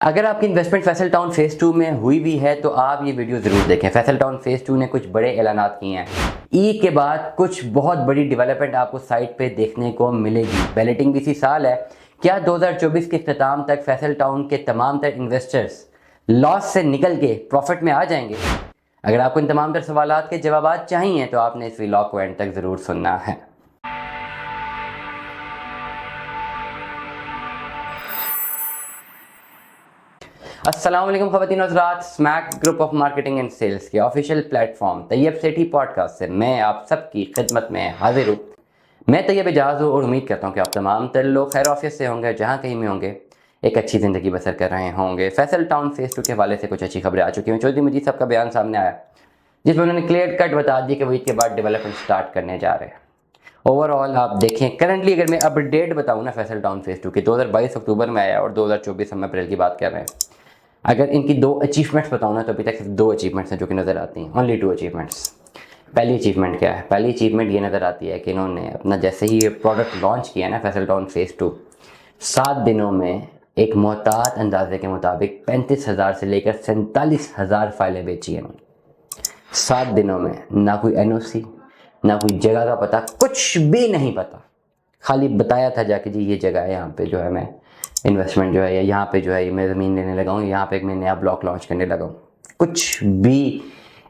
अगर आपकी investment Faisal town phase 2 में हुई भी है तो आप ये वीडियो ज़रूर देखें। फैसल टाउन फेज़ 2 ने कुछ बड़े ऐलानात किए हैं। ईद के बाद कुछ बहुत बड़ी डेवलपमेंट आपको साइट पे देखने को मिलेगी। बैलेटिंग भी इसी साल है। क्या 2024 के इख्तिताम तक फैसल टाउन के तमाम तर इन्वेस्टर्स लॉस से निकल के प्रॉफिट में आ जाएंगे? अगर आपको इन तमाम तर सवालात के जवाब चाहिए तो आपने इस व्लॉग को एंड तक ज़रूर सुनना है। अस्सलाम वालेकुम ख़वातीन हज़रात, Smack group of marketing and sales के official platform Tayyab Sethi podcast से मैं आप सबकी खिदमत में हाजिर हूँ। मैं तैयब एजाज़ हूँ और उम्मीद करता हूँ कि आप तमाम तर लोग खैर ऑफिस से होंगे, जहाँ कहीं में होंगे एक अच्छी ज़िंदगी बसर कर रहे होंगे। फैसल टाउन फेज़ 2 के हवाले से कुछ अच्छी खबरें आ चुकी हैं। चौधरी मजीद साहब का बयान सामने आया जिसमें उन्होंने क्लियर कट बता दी कि वो ईद के बाद डेवलपमेंट स्टार्ट करने जा रहे हैं। ओवरऑल आप देखें करंटली अगर मैं अपडेट बताऊँ ना फैसल टाउन फेज़ 2 की 2022 अक्टूबर में आया और 2024 हम अप्रैल की बात कर रहे हैं। अगर इनकी दो अचीवमेंट्स बताऊँ ना तो अभी तक सिर्फ दो अचीवमेंट्स हैं जो कि नज़र आती हैं, ओनली 2 अचीवमेंट्स। पहली अचीवमेंट क्या है? पहली अचीवमेंट ये नज़र आती है कि इन्होंने अपना जैसे ही ये प्रोडक्ट लॉन्च किया ना फैसल टाउन फेज़ 2, 7 दिनों में एक मोहतात अंदाजे के मुताबिक 35,000 से लेकर 47,000 फाइलें बेची हैं इन्होंने 7 दिनों में। ना कोई NOC, ना कोई जगह का पता, कुछ भी नहीं पता। खाली बताया था जाके जी ये जगह है, यहाँ पे जो है मैं इन्वेस्टमेंट जो है या यहाँ पे जो है मैं ज़मीन लेने लगा हूँ, यहाँ पे एक मैं नया ब्लॉक लॉन्च करने लगा हूँ। कुछ भी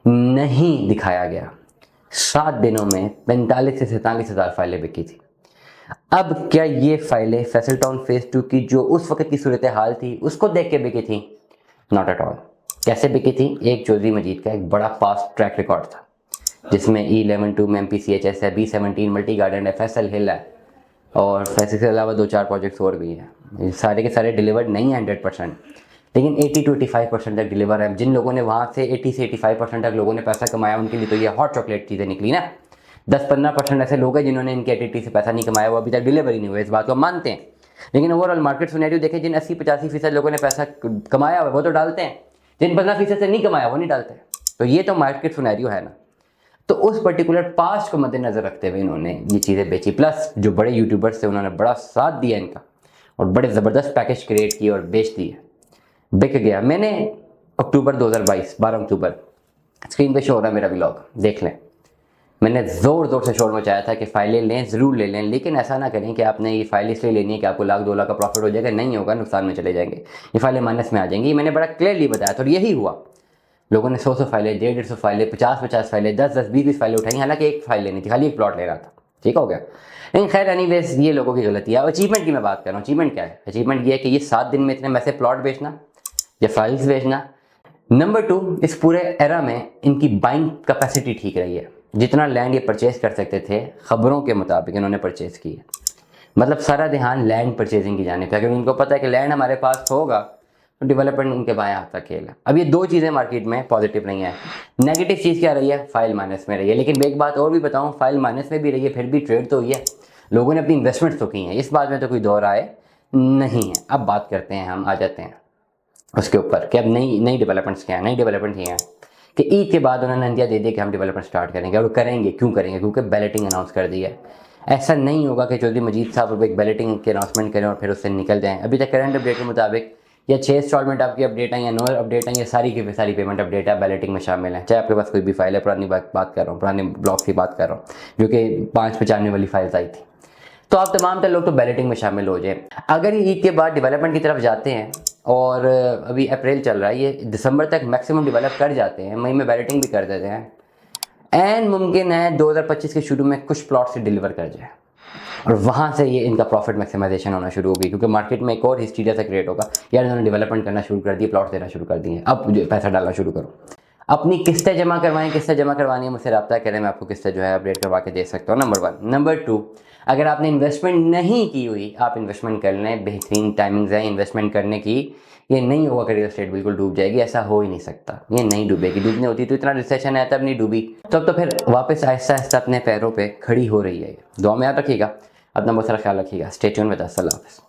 नहीं दिखाया गया। 7 दिनों में 45 से 47,000 फाइलें बिकी थी। अब क्या ये फाइलें फैसल टाउन फेज़ 2 की जो उस वक्त की सूरत हाल थी उसको देख के बिकी थी? Not at all. कैसे बिकी थी? एक चौधरी मजीद का एक बड़ा पास्ट ट्रैक रिकॉर्ड था जिसमें E11 में MPCHS है, B17 मल्टी गार्डन है, फैसल हिल है और फैसल के अलावा 2-4 प्रोजेक्ट्स और भी हैं। सारे के सारे डिलीवर्ड नहीं है 100%, लेकिन 80 to 85% तक डिलीवर है। जिन लोगों ने वहाँ से 80 से 85% तक लोगों ने पैसा कमाया उनके लिए तो ये हॉट चॉकलेट चीज़ें निकली ना। 10-15% ऐसे लोग हैं जिन्होंने इनके 80 से पैसा नहीं कमाया, वो अभी तक डिलीवर ही नहीं हुआ, इस बात को मानते हैं। लेकिन ओवरऑल मार्केट सिनेरियो देखें, जिन 80-85% लोगों ने पैसा कमाया वो तो डालते हैं, जिन 15% से नहीं कमाया वो नहीं डालते। तो ये तो मार्केट सिनेरियो है ना। तो उस पर्टिकुलर पास्ट को मद्देनजर रखते हुए इन्होंने ये चीज़ें बेची। प्लस जो बड़े यूट्यूबर्स थे उन्होंने बड़ा साथ दिया इनका और बड़े ज़बरदस्त पैकेज क्रिएट किए और बेच दिए, बिक गया। मैंने अक्टूबर 2022 12 अक्टूबर, स्क्रीन पे शो हो रहा है मेरा व्लॉग, देख लें। मैंने ज़ोर से शोर मचाया था कि फ़ाइलें लें, ज़रूर ले लें, लेकिन ऐसा ना करें कि आपने ये फाइल इसलिए लेनी है कि आपको 1-2 लाख का प्रॉफिट हो जाएगा। नहीं होगा, नुकसान में चले जाएंगे, ये फाइलें माइनस में आ जाएंगी। मैंने बड़ा क्लियरली बताया था और यही हुआ। लोगों ने 100 फाइलें, 150 फाइलें, 50 फाइलें, 10 20 फाइलें उठाई, हालांकि एक फाइल लेनी थी, खाली एक प्लॉट लेना था। ठीक हो गया। लेकिन खैर एनीवेज ये लोगों की गलती है। अचीवमेंट की मैं बात कर रहा हूँ। अचीवमेंट क्या है? अचीवमेंट ये है कि ये 7 दिन में इतने मैसे प्लॉट बेचना या फाइल्स बेचना। नंबर 2, इस पूरे एरा में इनकी बाइंग कैपेसिटी ठीक रही है। जितना लैंड ये परचेज कर सकते थे खबरों के मुताबिक इन्होंने परचेज की है। मतलब सारा ध्यान लैंड परचेजिंग की जाने पर, क्योंकि उनको पता है कि लैंड हमारे पास होगा तो डेवलपमेंट उनके बाएं हाथ का खेल है। अब ये 2 चीज़ें मार्केट में पॉजिटिव नहीं है। नेगेटिव चीज़ क्या रही है? फाइल माइनस में रही है। लेकिन एक बात और भी बताऊं, फाइल माइनस में भी रही है फिर भी ट्रेड तो हुई है, लोगों ने अपनी इन्वेस्टमेंट तो की हैं, इस बात में तो कोई दो राय नहीं है। अब बात करते हैं, हम आ जाते हैं उसके ऊपर कि अब नई डेवलपमेंट्स क्या है। नई डेवलपमेंट ये है कि ईद के बाद उन्होंने इंडिया दे दिया कि हम डेवलपमेंट स्टार्ट करेंगे। और करेंगे, क्यों करेंगे? क्योंकि बैलेटिंग अनाउंस कर दी है। ऐसा नहीं होगा कि चौधरी मजीद साहब एक बैलेटिंग की अनाउंसमेंट करें और फिर उससे निकल जाएँ। अभी तक करंट अपडेट के मुताबिक या 6 इंस्टॉलमेंट आपकी अपडेट है या 9 अपडेट है या सारी की सारी पेमेंट अपडेट है बैलेटिंग में शामिल है। चाहे आपके पास कोई भी फाइल है, पुरानी बात कर रहा हूँ, पुराने ब्लॉक की बात कर रहा हूँ जो कि 595 वाली फाइल्स आई थी, तो आप तमाम लोग तो बैलेटिंग में शामिल हो जाए। अगर ये ईद के बाद डेवलपमेंट की तरफ जाते हैं और अभी अप्रैल चल रहा है, ये दिसंबर तक मैक्सिमम डेवलप कर जाते हैं, मई में बैलेटिंग भी कर देते हैं, एंड मुमकिन है 2025 के शुरू में कुछ प्लॉट से डिलीवर कर जाए और वहाँ से ये इनका प्रॉफिट मैक्सिमाइजेशन होना शुरू होगी। क्योंकि मार्केट में एक और हिस्टीरिया सा क्रिएट होगा, यार इन्होंने डेवलपमेंट करना शुरू कर दिया, प्लॉट देना शुरू कर दिए, अब पैसा डालना शुरू करो। अपनी किस्तें जमा करवाएं, किस्तें जमा करवानी है मुझसे रब्ता करें, मैं आपको किस्तें जो है अपडेट करवा के दे सकता हूँ। नंबर 1। नंबर 2, अगर आपने इन्वेस्टमेंट नहीं की हुई, आप इन्वेस्टमेंट कर लें, बेहतरीन टाइमिंग्स हैं इन्वेस्टमेंट करने की। ये नहीं होगा कि रियल एस्टेट बिल्कुल डूब जाएगी, ऐसा हो ही नहीं सकता। ये नहीं डूबेगी, डूबनी होती तो इतना रिसेशन है तब नहीं डूबी, तब तो फिर वापस आहिस्ता आहिस्ता अपने पैरों पर खड़ी हो रही है। दुआ में याद रखिएगा, अपना बहुत सारा ख्याल रखिएगा। Stay tune with us. अल्लाह हाफ़िज़।